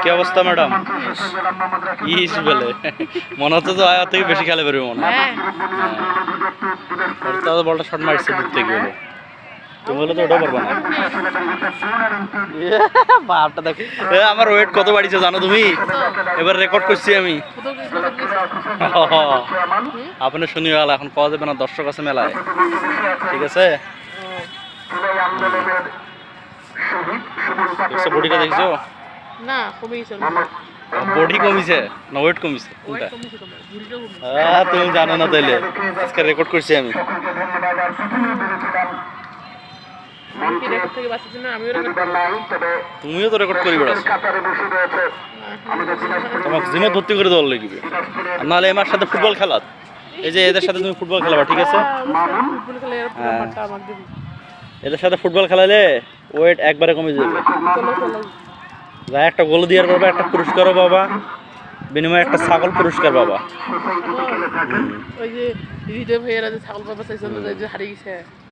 কি অবস্থা ম্যাডাম? ইস বলে মনে হচ্ছে তো আয়া থেকে বেশি খেলে বেরোবে মনে হয়। তাহলে বলটা শট মারছে দূর থেকে হলো, তুমি বলে তো ওটাও পারবো না। বাপটা দেখ, আমার ওয়েট কত বাড়িছে জানো তুমি? এবার রেকর্ড করছি আমি। আপনি শুনি গেল, এখন পাওয়া যাবে না, দর্শক আছে মেলায়, ঠিক আছে? বডিটা দেখছো? না কমিয়েছে, বডি কমিছে না ওয়েট কমিছে? কোনটা? তুমি জানো না তাইলে, আজকে রেকর্ড করছি আমি। তুমিও তো রেকর্ড করি বেড়াচ্ছ, তোমাকে জিমে ভর্তি করে দেওয়ার লাগবে। নাহলে আমার সাথে ফুটবল খেলা, এই যে এদের সাথে তুমি ফুটবল খেলাবা, ঠিক আছে? এদের সাথে ফুটবল খেলালে ওয়েট একবারে কমে যাবে। যা একটা গোল দিয়ে পাবা, একটা পুরস্কারও পাবা, বিনিময়ে একটা ছাগল পুরস্কার পাবা। ওই যে হৃদয় ভাইয়েরা যে ছাগল পাবা চাইছিল, যে হারিয়ে গেছে।